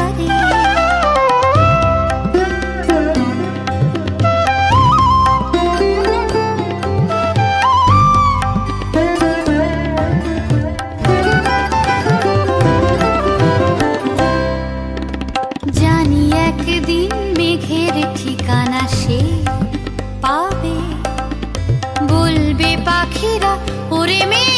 পারে। জানি একদিন মেঘের ঠিকানা সে পাবে, বলবে পাখিরা ওরে মেঘ